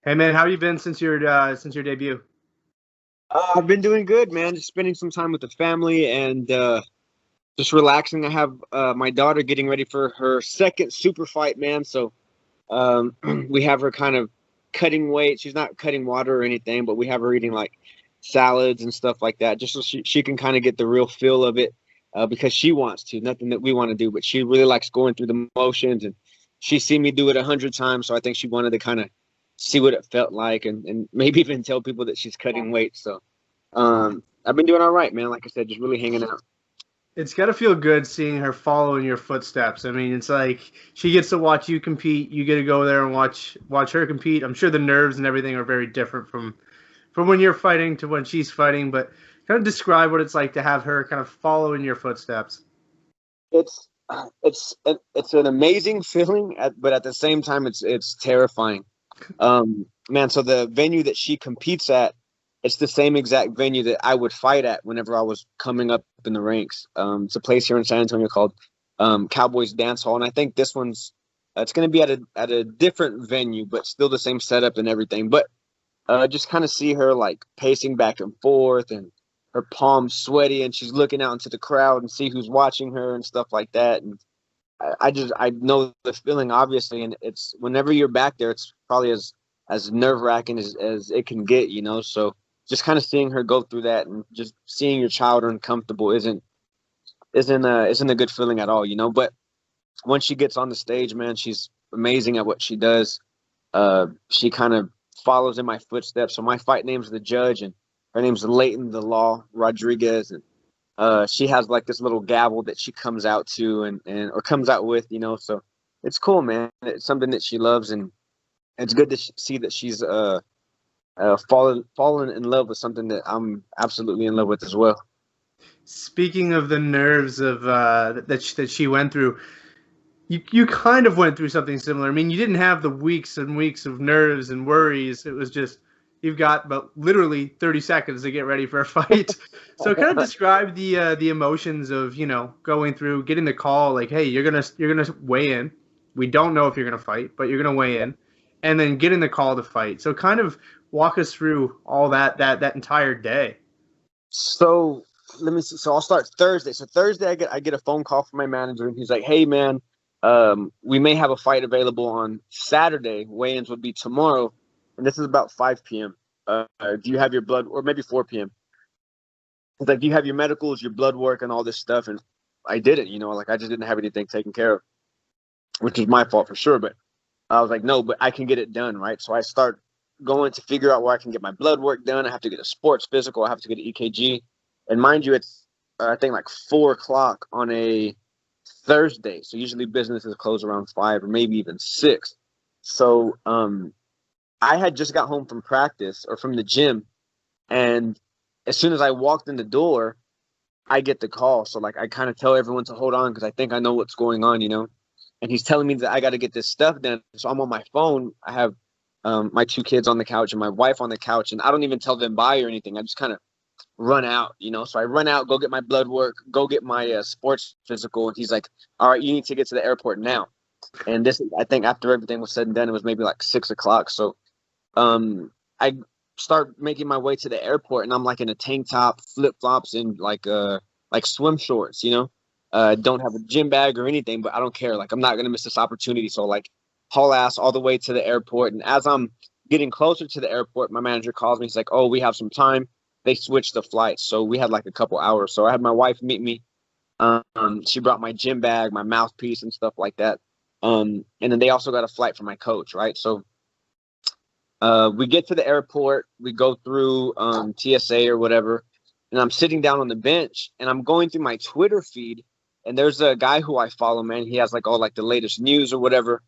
Hey man, how you been since your debut? I've been doing good, man. Just spending some time with the family and just relaxing. I have my daughter getting ready for her second super fight, man. So we have her kind of cutting weight. She's not cutting water or anything, but we have her eating like salads and stuff like that, just so she can kind of get the real feel of it because she wants to. Nothing that we want to do, but she really likes going through the motions, and she's seen me do it 100 times. So I think she wanted to kind of see what it felt like, and maybe even tell people that she's cutting weight. So I've been doing all right, man. Like I said, just really hanging out. It's got to feel good seeing her follow in your footsteps. I mean, it's like she gets to watch you compete. You get to go there and watch her compete. I'm sure the nerves and everything are very different from when you're fighting to when she's fighting. But kind of describe what it's like to have her kind of follow in your footsteps. It's it's an amazing feeling, but at the same time, it's terrifying. Man, so the venue that she competes at, it's the same exact venue that I would fight at whenever I was coming up in the ranks. It's a place here in San Antonio called Cowboys Dance Hall, and I think this one's it's going to be at a different venue, but still the same setup and everything. But just kind of see her like pacing back and forth, and her palms sweaty, and she's looking out into the crowd and see who's watching her and stuff like that. And I know the feeling obviously, and it's whenever you're back there, it's probably as nerve wracking as it can get, you know. So just kind of seeing her go through that and just seeing your child uncomfortable isn't a good feeling at all, you know. But once she gets on the stage, man, she's amazing at what she does. She kind of follows in my footsteps. So my fight name's the Judge, and her name's Leighton the Law Rodriguez, and she has like this little gavel that she comes out to and or comes out with, you know. So it's cool, man. It's something that she loves, and it's good to see that she's fallen in love with something that I'm absolutely in love with as well. Speaking of the nerves of that she went through, you kind of went through something similar. I mean, you didn't have the weeks and weeks of nerves and worries. It was just you've got about literally 30 seconds to get ready for a fight. So kind of describe the emotions of, going through getting the call like, hey, you're gonna weigh in. We don't know if you're gonna fight, but you're gonna weigh in, and then getting the call to fight. So kind of walk us through all that entire day. So let me see. So I'll start Thursday. So Thursday I get a phone call from my manager, and he's like, "Hey man, we may have a fight available on Saturday. Weigh-ins would be tomorrow, and this is about 5 p.m. Do you have your blood, or maybe 4 p.m.? It's like, do you have your medicals, your blood work, and all this stuff?" And I didn't, you know, like I just didn't have anything taken care of, which is my fault for sure. But I was like, no, but I can get it done, right? So I start going to figure out where I can get my blood work done. I have to get a sports physical. I have to get an EKG. And mind you, it's I think like 4 o'clock on a Thursday. So usually businesses close around 5 or maybe even 6. So I had just got home from practice or from the gym, and as soon as I walked in the door, I get the call. So like I kind of tell everyone to hold on because I think I know what's going on, you know. And he's telling me that I got to get this stuff done. So I'm on my phone. I have my 2 kids on the couch and my wife on the couch, and I don't even tell them bye or anything. I just kind of run out, you know. So I run out, go get my blood work, go get my sports physical, and he's like, "All right, you need to get to the airport now." And this, I think, after everything was said and done, it was maybe like 6 o'clock. So I start making my way to the airport, and I'm like in a tank top, flip flops, and like swim shorts, you know. Don't have a gym bag or anything, but I don't care. Like I'm not gonna miss this opportunity. So like haul ass all the way to the airport. And as I'm getting closer to the airport, my manager calls me. He's like, "Oh, we have some time." They switched the flights, so we had like a couple hours. So I had my wife meet me. She brought my gym bag, my mouthpiece, and stuff like that. And then they also got a flight for my coach, right? So we get to the airport, we go through TSA or whatever, and I'm sitting down on the bench, and I'm going through my Twitter feed, and there's a guy who I follow, man. He has like all like the latest news or whatever,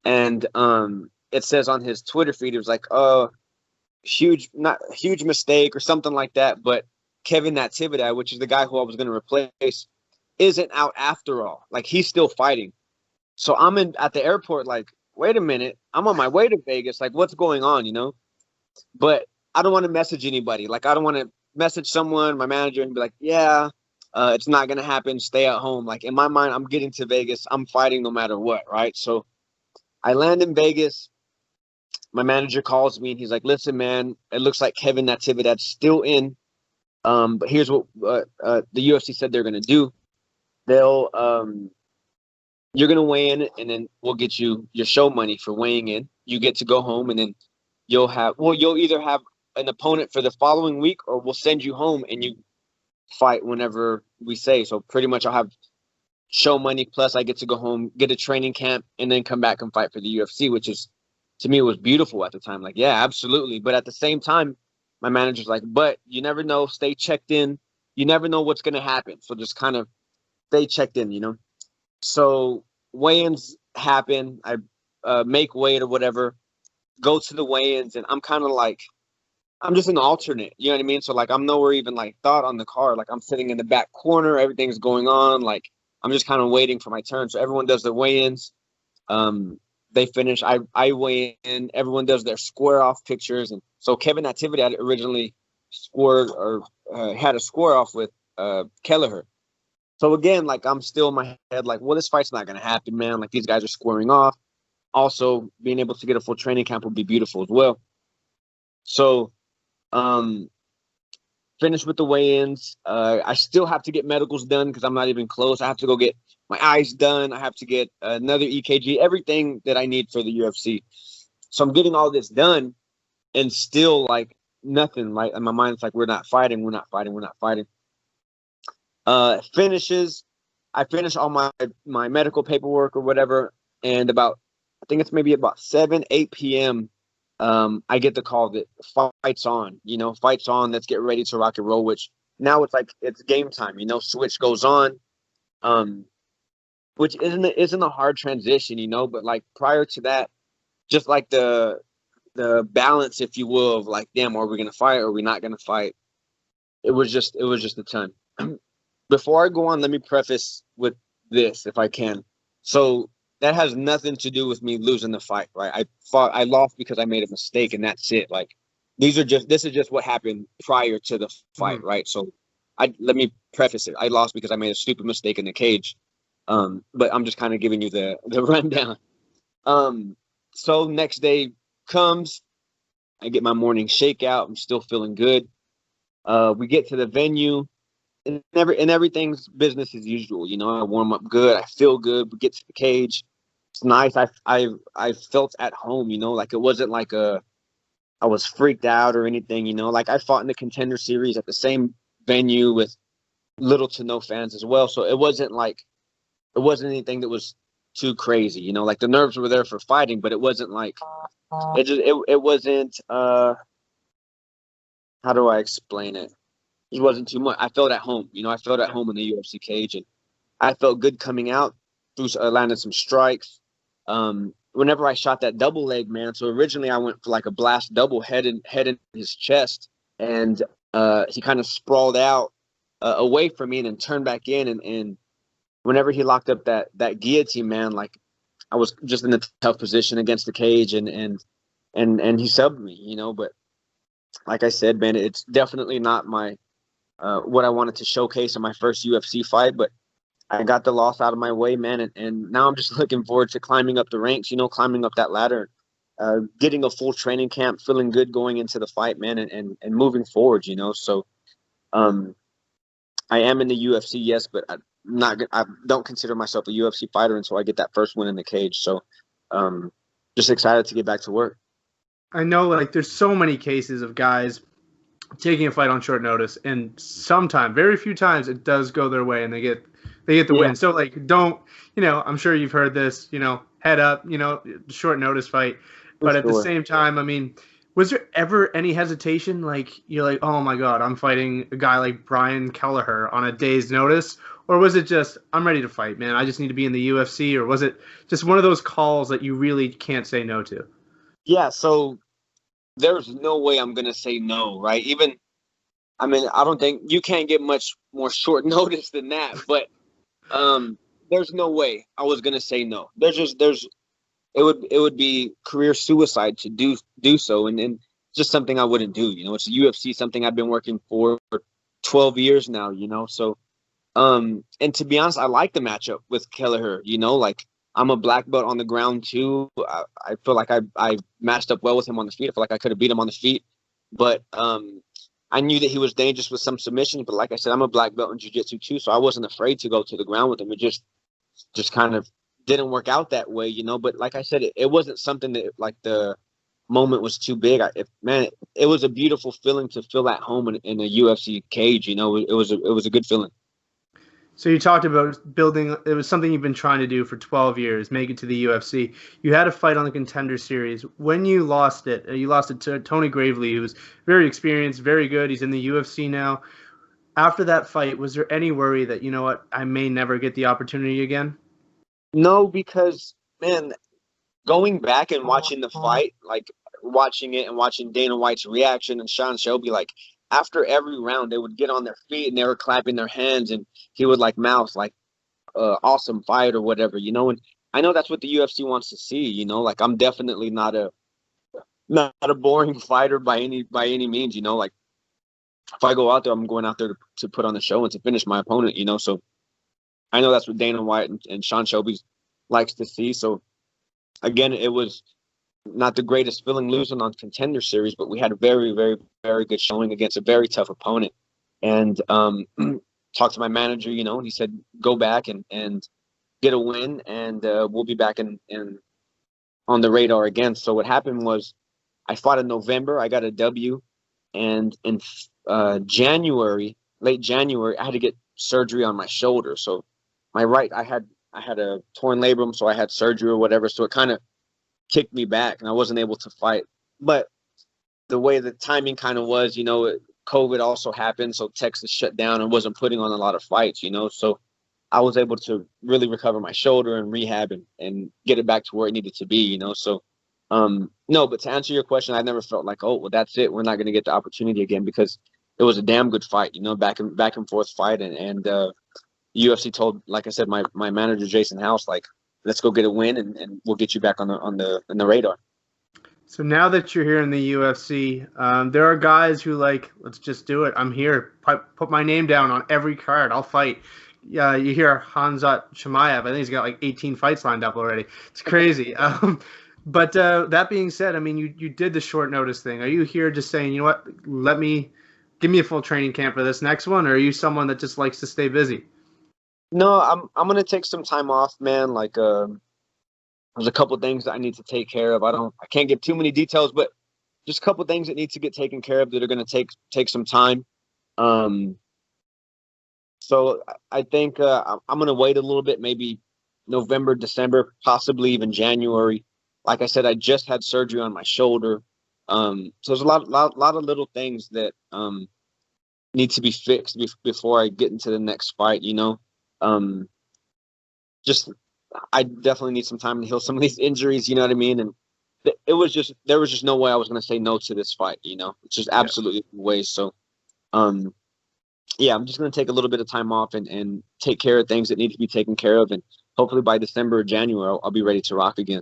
and it says on his Twitter feed, it was like, not huge mistake or something like that, but Kevin Natividad, which is the guy who I was going to replace, isn't out after all. Like he's still fighting. So I'm in at the airport, like, wait a minute, I'm on my way to Vegas. Like, what's going on, you know? But I don't want to message anybody. Like, I don't want to message someone, my manager, and be like, yeah, it's not going to happen. Stay at home. Like, in my mind, I'm getting to Vegas. I'm fighting no matter what, right? So I land in Vegas. my manager calls me and he's like, listen, man, it looks like Kevin Natividad's still in. But here's what the UFC said they're going to do. They'll you're going to weigh in, and then we'll get you your show money for weighing in. You get to go home, and then you'll either have an opponent for the following week, or we'll send you home and you fight whenever we say. So pretty much I'll have show money, plus I get to go home, get a training camp, and then come back and fight for the UFC, which is, to me, it was beautiful at the time. Like, yeah, absolutely. But at the same time, my manager's like, but you never know, stay checked in. You never know what's going to happen. So just kind of stay checked in, you know? So weigh-ins happen. I make weight or whatever, go to the weigh-ins, and I'm kind of like, I'm just an alternate, you know what I mean? So, like, I'm nowhere even, like, thought on the card. Like, I'm sitting in the back corner. Everything's going on. Like, I'm just kind of waiting for my turn. So everyone does their weigh-ins. They finish. I weigh in. Everyone does their square-off pictures. And so Kevin Natividad originally scored or had a square-off with Kelleher. So, again, like, I'm still in my head like, well, this fight's not going to happen, man. Like, these guys are squaring off. Also, being able to get a full training camp would be beautiful as well. So, finish with the weigh-ins. I still have to get medicals done because I'm not even close. I have to go get my eyes done. I have to get another EKG, everything that I need for the UFC. So I'm getting all this done, and still, like, nothing. Right in my mind, it's like, we're not fighting. Finishes. I finish all my medical paperwork or whatever, and I think it's maybe about 8 p.m. I get the call that fight's on, fight's on. Let's get ready to rock and roll, which now it's like, it's game time, switch goes on, which isn't a hard transition, but like prior to that, just like the balance, if you will, of like, damn, are we going to fight or are we not going to fight? It was just a time. Before I go on, let me preface with this, if I can. So that has nothing to do with me losing the fight, right? I lost because I made a mistake, and that's it. Like, this is just what happened prior to the fight, right? So let me preface it. I lost because I made a stupid mistake in the cage. But I'm just kind of giving you the rundown. So next day comes, I get my morning shakeout. I'm still feeling good. We get to the venue, and everything's business as usual. I warm up good. I feel good. We get to the cage. It's nice. I felt at home, like it wasn't like I was freaked out or anything, like I fought in the Contender series at the same venue with little to no fans as well. So it wasn't anything that was too crazy, like the nerves were there for fighting, but it wasn't like, it wasn't, how do I explain it? It wasn't too much. I felt at home, I felt at home in the UFC cage, and I felt good coming out. Landed some strikes. Whenever I shot that double leg, man. So originally I went for like a blast double head in his chest, and he kind of sprawled out away from me and then turned back in. And whenever he locked up that guillotine, man, like I was just in a tough position against the cage, and he subbed me, But like I said, man, it's definitely not my what I wanted to showcase in my first UFC fight, but I got the loss out of my way, man, and now I'm just looking forward to climbing up the ranks, climbing up that ladder, getting a full training camp, feeling good going into the fight, man, and moving forward, So, I am in the UFC, yes, but I don't consider myself a UFC fighter until I get that first win in the cage. So, just excited to get back to work. I know, like, there's so many cases of guys taking a fight on short notice, and sometimes, very few times, it does go their way, and they get the win. So, like, don't, I'm sure you've heard this, head up, short notice fight. But at the same time, I mean, was there ever any hesitation? Like, you're like, oh my God, I'm fighting a guy like Brian Kelleher on a day's notice? Or was it just, I'm ready to fight, man, I just need to be in the UFC? Or was it just one of those calls that you really can't say no to? Yeah, so there's no way I'm going to say no, right? I don't think you can't get much more short notice than that, but there's no way I was going to say no. It would be career suicide to do so. And just something I wouldn't do, it's the UFC, something I've been working for 12 years now, So, and to be honest, I like the matchup with Kelleher, like I'm a black belt on the ground too. I feel like I matched up well with him on the feet. I feel like I could have beat him on the feet, but I knew that he was dangerous with some submissions. But like I said, I'm a black belt in jiu-jitsu too, so I wasn't afraid to go to the ground with him. It just kind of didn't work out that way, you know. But like I said, it wasn't something that like the moment was too big. It was a beautiful feeling to feel at home in a UFC cage. You know, it was a good feeling. So you talked about building. It was something you've been trying to do for 12 years, make it to the UFC. You had a fight on the Contender series. When you lost it to Tony Gravely, who was very experienced, very good. He's in the UFC now. After that fight, was there any worry that, you know what, I may never get the opportunity again? No, because man, going back and watching the fight, like watching it and watching Dana White's reaction and Sean Shelby, like after every round, they would get on their feet and they were clapping their hands, and he would like mouth like awesome fight or whatever, you know. And I know that's what the UFC wants to see, you know. Like I'm definitely not a boring fighter by any means, you know. Like if I go out there, I'm going out there to put on the show and to finish my opponent, you know. So I know that's what Dana White and Sean Shelby likes to see. So again, it was not the greatest feeling losing on Contender series, but we had a very, very, very good showing against a very tough opponent. And talked to my manager, you know, and he said, go back and get a win, and we'll be back in on the radar again. So what happened was I fought in November. I got a W. And in January, late January, I had to get surgery on my shoulder. So my right, I had a torn labrum, so I had surgery or whatever. So it kind of kicked me back, and I wasn't able to fight. But the way the timing kind of was, you know, COVID also happened, so Texas shut down and wasn't putting on a lot of fights, you know. So I was able to really recover my shoulder and rehab and get it back to where it needed to be, you know. So no, but to answer your question, I never felt like, oh, well, that's it, we're not going to get the opportunity again, because it was a damn good fight, you know, back and forth fight. And UFC told, like I said, my manager Jason House, like, let's go get a win, and we'll get you back on the radar. So now that you're here in the UFC, there are guys who like, let's just do it. I'm here. Put my name down on every card. I'll fight. Yeah, you hear Hamzat Chimaev. I think he's got like 18 fights lined up already. It's crazy. But that being said, I mean, you did the short notice thing. Are you here just saying, you know what, give me a full training camp for this next one, or are you someone that just likes to stay busy? No, I'm gonna take some time off, man. Like there's a couple things that I need to take care of. I can't give too many details, but just a couple things that need to get taken care of that are gonna take some time. So I think I'm gonna wait a little bit, maybe November, December, possibly even January. Like I said, I just had surgery on my shoulder. So there's a lot of little things that need to be fixed before I get into the next fight, you know. Just I definitely need some time to heal some of these injuries, you know what I mean? And there was just no way I was going to say no to this fight, you know. It's just absolutely no way. So yeah, I'm just going to take a little bit of time off and take care of things that need to be taken care of, and hopefully by December or January I'll be ready to rock again.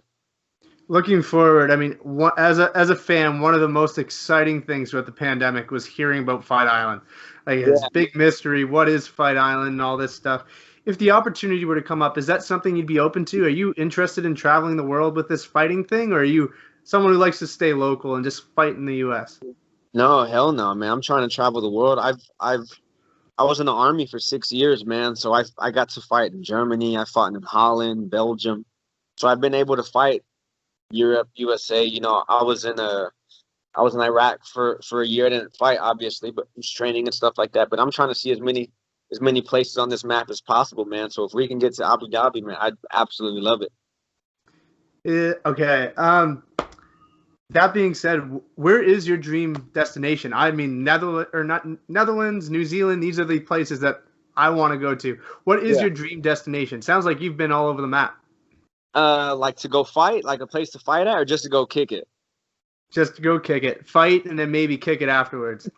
Looking forward, I mean, as a fan, one of the most exciting things throughout the pandemic was hearing about Fight Island. Like, it's big mystery. What is Fight Island and all this stuff? If the opportunity were to come up, is that something you'd be open to? Are you interested in traveling the world with this fighting thing, or are you someone who likes to stay local and just fight in the U.S.? No, hell no, man. I'm trying to travel the world. I was in the army for 6 years, man. So I got to fight in Germany. I fought in Holland, Belgium. So I've been able to fight Europe, USA. You know, I was in Iraq for a year. I didn't fight, obviously, but was training and stuff like that. But I'm trying to see as many places on this map as possible, man. So if we can get to Abu Dhabi, man, I'd absolutely love it. Okay. That being said, where is your dream destination? I mean, Netherlands, New Zealand. These are the places that I want to go to. What is your dream destination? Sounds like you've been all over the map. Like to go fight, like a place to fight at, or just to go kick it? Just to go kick it, fight, and then maybe kick it afterwards.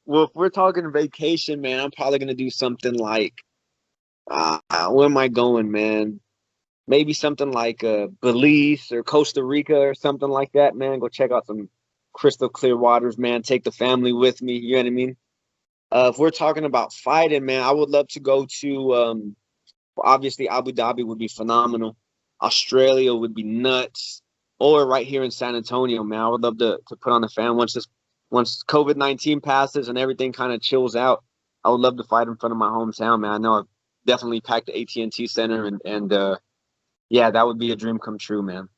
Well, if we're talking vacation, man, I'm probably gonna do something like, where am I going, man? Maybe something like Belize or Costa Rica or something like that, man. Go check out some crystal clear waters, man. Take the family with me. You know what I mean? If we're talking about fighting, man, I would love to go to Obviously, Abu Dhabi would be phenomenal. Australia would be nuts. Or right here in San Antonio, man. I would love to put on a fan once COVID-19 passes and everything kind of chills out. I would love to fight in front of my hometown, man. I know I've definitely packed the AT&T Center, and yeah, that would be a dream come true, man.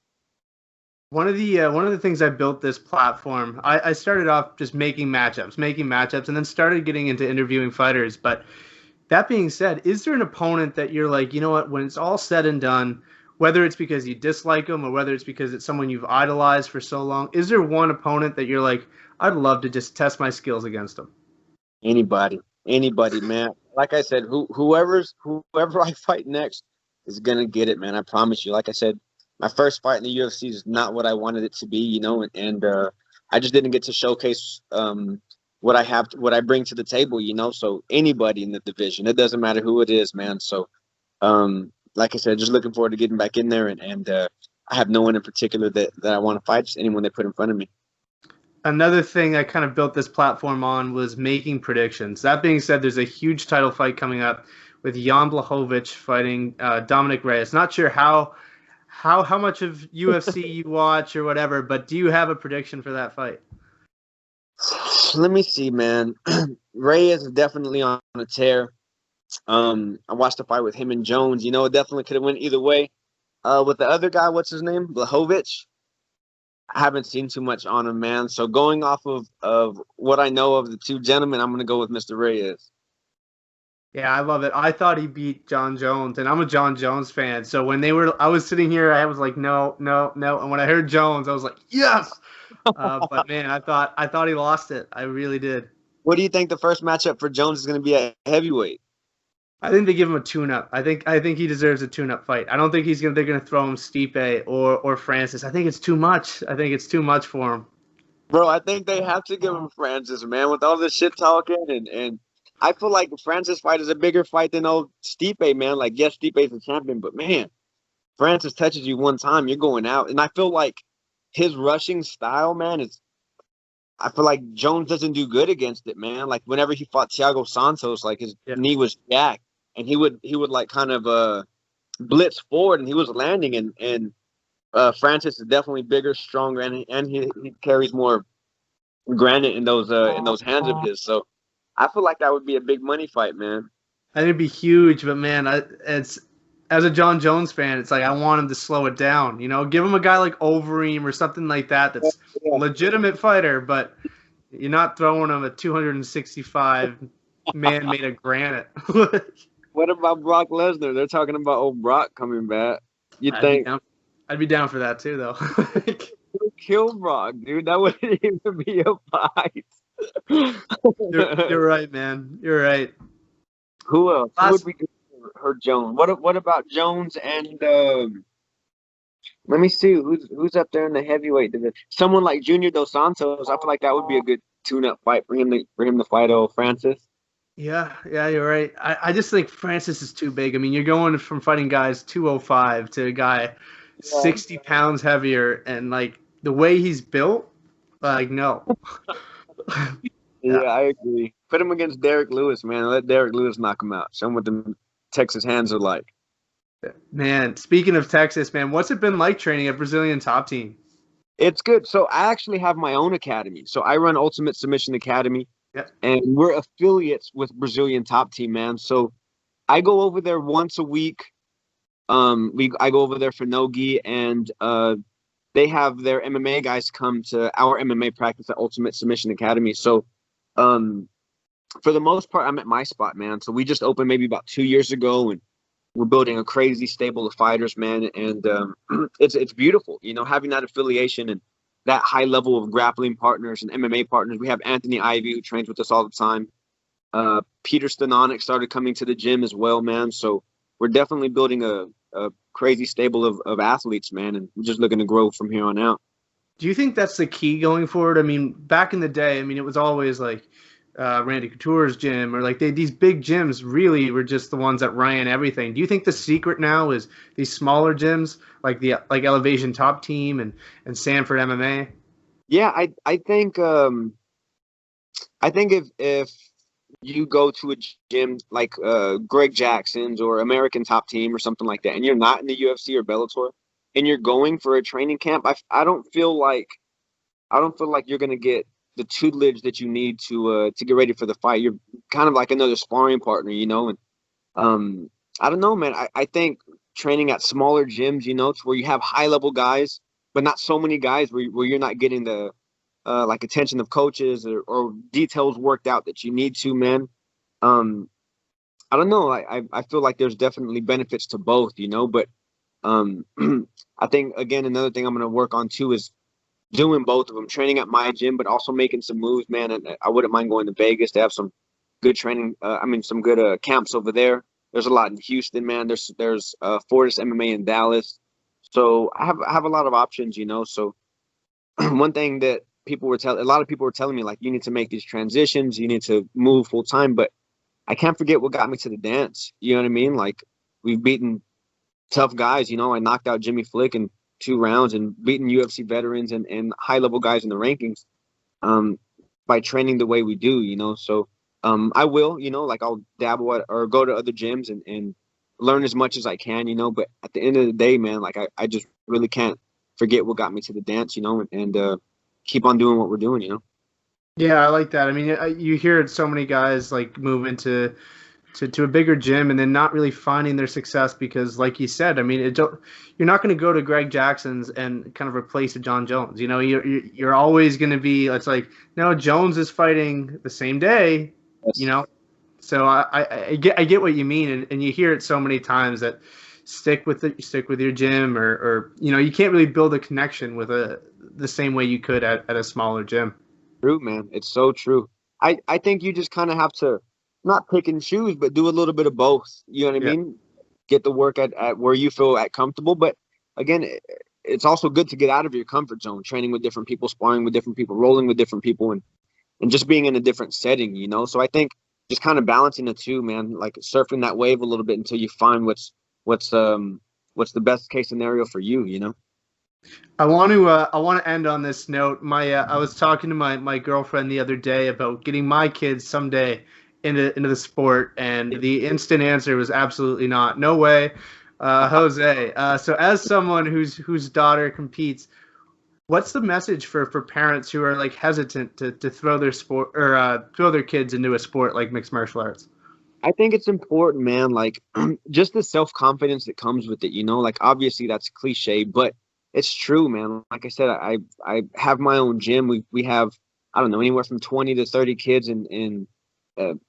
One of the things I built this platform, I started off just making matchups, and then started getting into interviewing fighters. But that being said, is there an opponent that you're like, you know what, when it's all said and done, whether it's because you dislike them or whether it's because it's someone you've idolized for so long, is there one opponent that you're like, I'd love to just test my skills against them? Anybody, man. Like I said, whoever I fight next is gonna get it, man. I promise you. Like I said, my first fight in the UFC is not what I wanted it to be, you know, and I just didn't get to showcase what I bring to the table, you know. So anybody in the division, it doesn't matter who it is, man. So like I said, just looking forward to getting back in there, and I have no one in particular that I want to fight, just anyone they put in front of me. Another thing I kind of built this platform on was making predictions. That being said, there's a huge title fight coming up with Jan Blachowicz fighting Dominic Reyes. Not sure how much of UFC you watch or whatever, but do you have a prediction for that fight? Let me see, man. Reyes is definitely on a tear. I watched the fight with him and Jones. You know, it definitely could have went either way. With the other guy, what's his name? Blachowicz. I haven't seen too much on him, man. So going off of what I know of the two gentlemen, I'm going to go with Mr. Reyes. Yeah, I love it. I thought he beat Jon Jones, and I'm a Jon Jones fan. So when I was sitting here, I was like, no, no, no. And when I heard Jones, I was like, yes. But man, I thought he lost it. I really did. What do you think the first matchup for Jones is going to be at heavyweight? I think they give him a tune-up. I think he deserves a tune-up fight. I don't think they're gonna throw him Stipe or Francis. I think it's too much. I think it's too much for him. Bro, I think they have to give him Francis, man, with all this shit talking and I feel like the Francis fight is a bigger fight than old Stipe, man. Like, yes, Stipe's a champion, but man, Francis touches you one time, you're going out. And I feel like his rushing style, man, I feel like Jones doesn't do good against it, man. Like whenever he fought Thiago Santos, like his knee was jacked. And he would like kind of blitz forward, and he was landing. And Francis is definitely bigger, stronger, and he carries more granite in those hands of his. So I feel like that would be a big money fight, man. I think it'd be huge, but man, it's as a Jon Jones fan, it's like I want him to slow it down. You know, give him a guy like Overeem or something like that. That's a legitimate fighter, but you're not throwing him a 265 man made of granite. What about Brock Lesnar? They're talking about old Brock coming back. I'd be down for that too, though. Kill Brock, dude. That wouldn't even be a fight. You're right, man. You're right. Who else? Who would be good for Jones? What about Jones and let me see who's up there in the heavyweight division. Someone like Junior Dos Santos. I feel like that would be a good tune-up fight for him to fight old Francis. Yeah, you're right. I just think Francis is too big. I mean, you're going from fighting guys 205 to a guy 60 pounds heavier, and like the way he's built, like no. Yeah, I agree. Put him against Derek Lewis, man. Let Derek Lewis knock him out. Show him what the Texas hands are like. Man, speaking of Texas, man, what's it been like training at Brazilian Top Team? It's good. So I actually have my own academy. So I run Ultimate Submission Academy. And we're affiliates with Brazilian Top Team, man. So I go over there once a week. I go over there for no-gi, and they have their MMA guys come to our MMA practice at Ultimate Submission Academy. So for the most part, I'm at my spot, man. So we just opened maybe about 2 years ago, and we're building a crazy stable of fighters, man. And it's beautiful, you know, having that affiliation and that high level of grappling partners and MMA partners. We have Anthony Ivy, who trains with us all the time. Peter Stanonik started coming to the gym as well, man. So we're definitely building a crazy stable of athletes, man. And we're just looking to grow from here on out. Do you think that's the key going forward? I mean, back in the day, I mean, it was always like Randy Couture's gym or like these big gyms really were just the ones that ran everything. Do you think the secret now is these smaller gyms like Elevation Top Team and Sanford MMA? Yeah, I think if you go to a gym like Greg Jackson's or American Top Team or something like that, and you're not in the UFC or Bellator, and you're going for a training camp, I don't feel like you're gonna get the tutelage that you need to get ready for the fight. You're kind of like another sparring partner, you know. And um, I don't know, man. I think training at smaller gyms, you know, to where you have high level guys, but not so many guys where you're not getting the like attention of coaches or details worked out that you need to, man. Um, I don't know. I feel like there's definitely benefits to both, you know, but um, I think again another thing I'm gonna work on too is doing both of them, training at my gym, but also making some moves, man. And I wouldn't mind going to Vegas to have some good training. Some good camps over there. There's a lot in Houston, man. There's Fortis MMA in Dallas. So I have a lot of options, you know. So one thing that a lot of people were telling me, like, you need to make these transitions, you need to move full time. But I can't forget what got me to the dance. You know what I mean? Like, we've beaten tough guys. You know, I knocked out Jimmy Flick in 2 rounds and beaten UFC veterans and high level guys in the rankings by training the way we do, you know. So I will, you know, like I'll dabble at, or go to other gyms and learn as much as I can, you know. But at the end of the day, man, like I just really can't forget what got me to the dance, you know, and keep on doing what we're doing, you know. Yeah, I like that. I mean, you hear it so many guys like move into to a bigger gym and then not really finding their success because, like you said, I mean, you're not going to go to Greg Jackson's and kind of replace a Jon Jones. You know, you're always going to be. It's like, no, Jones is fighting the same day. Yes. You know, so I get what you mean, and you hear it so many times that stick with your gym, or you know, you can't really build a connection with the same way you could at a smaller gym. True, man. It's so true. I think you just kind of have to not pick and choose, but do a little bit of both. You know what I Yeah. mean? Get the work at where you feel at comfortable. But again, it's also good to get out of your comfort zone, training with different people, sparring with different people, rolling with different people, and just being in a different setting, you know? So I think just kind of balancing the two, man, like surfing that wave a little bit until you find what's the best case scenario for you, you know? I want to end on this note. I was talking to my girlfriend the other day about getting my kids someday into the sport, and the instant answer was absolutely not. No way, Jose. So as someone whose daughter competes, what's the message for parents who are like hesitant to throw their sport or throw their kids into a sport like mixed martial arts? I think it's important, man. Like just the self confidence that comes with it, you know. Like obviously that's cliche, but it's true, man. Like I said, I have my own gym. We have I don't know anywhere from 20 to 30 kids in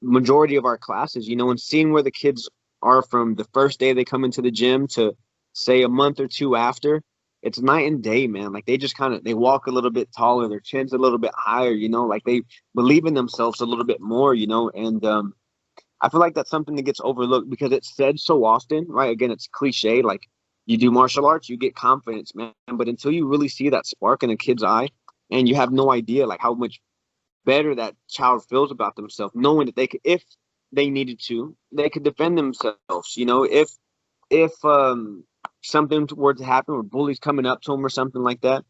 majority of our classes, you know. And seeing where the kids are from the first day they come into the gym to say a month or two after, it's night and day, man. Like they just kind of they walk a little bit taller, their chin's a little bit higher, you know. Like they believe in themselves a little bit more, you know, and I feel like that's something that gets overlooked because it's said so often, right? Again, it's cliche. Like you do martial arts, you get confidence, man. But until you really see that spark in a kid's eye, and you have no idea like how much better that child feels about themselves, knowing that they could, if they needed to, they could defend themselves. You know, if something were to happen, or bullies coming up to them or something like that,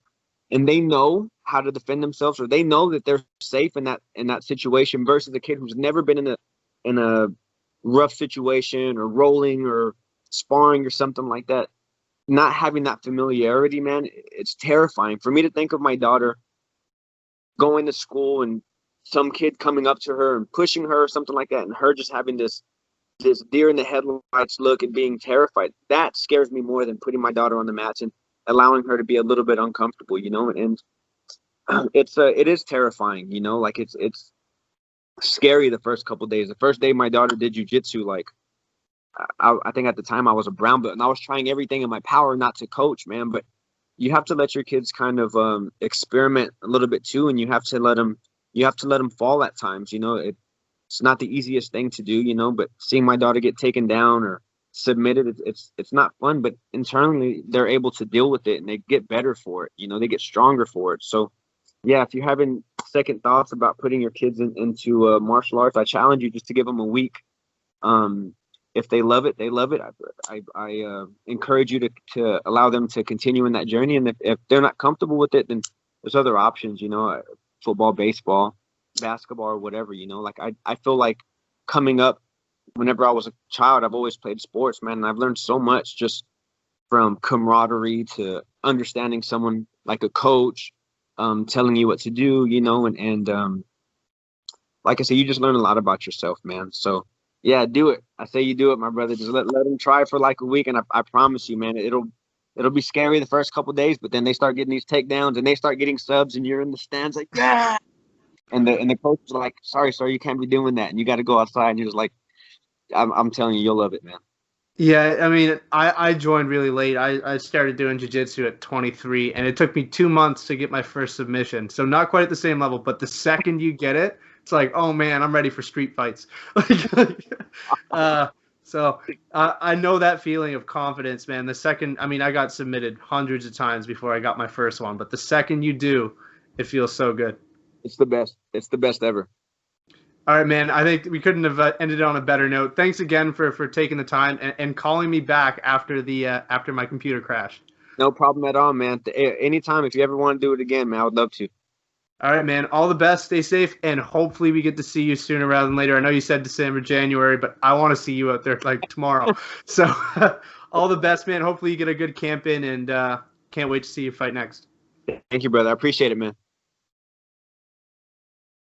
and they know how to defend themselves, or they know that they're safe in that situation, versus a kid who's never been in a rough situation or rolling or sparring or something like that, not having that familiarity, man, it's terrifying for me to think of my daughter going to school and some kid coming up to her and pushing her or something like that, and her just having this deer in the headlights look and being terrified. That scares me more than putting my daughter on the mats and allowing her to be a little bit uncomfortable, you know. And it is terrifying, you know. Like it's scary the first couple of days. The first day my daughter did jujitsu, like I think at the time I was a brown belt and I was trying everything in my power not to coach, man. But you have to let your kids kind of experiment a little bit too, and you have to let them fall at times. You know, it's not the easiest thing to do, you know. But seeing my daughter get taken down or submitted, it's not fun. But internally, they're able to deal with it and they get better for it. You know, they get stronger for it. So yeah, if you're having second thoughts about putting your kids into martial arts, I challenge you just to give them a week. If they love it, they love it. I encourage you to allow them to continue in that journey. And if they're not comfortable with it, then there's other options, you know, football, baseball, basketball, or whatever, you know. Like I feel like coming up, whenever I was a child, I've always played sports, man. And I've learned so much just from camaraderie to understanding someone like a coach, telling you what to do, and like I said, you just learn a lot about yourself, man. So yeah, do it. I say you do it, my brother. Just let them try for like a week, and I promise you, man, it'll be scary the first couple of days, but then they start getting these takedowns and they start getting subs, and you're in the stands like, yeah. And the coach is like, sorry, sir, you can't be doing that, and you got to go outside. And you're just like, I'm telling you, you'll love it, man. Yeah, I mean, I joined really late. I started doing jiu-jitsu at 23, and it took me 2 months to get my first submission. So not quite at the same level, but the second you get it, it's like, oh man, I'm ready for street fights. So I know that feeling of confidence, man. The second, I mean, I got submitted hundreds of times before I got my first one, but the second you do, it feels so good. It's the best. It's the best ever. All right, man. I think we couldn't have ended on a better note. Thanks again for taking the time and calling me back after after my computer crashed. No problem at all, man. Anytime, if you ever want to do it again, man, I would love to. All right, man. All the best. Stay safe, and hopefully we get to see you sooner rather than later. I know you said December, January, but I want to see you out there like tomorrow. So all the best, man. Hopefully you get a good camp in, and can't wait to see you fight next. Thank you, brother. I appreciate it, man.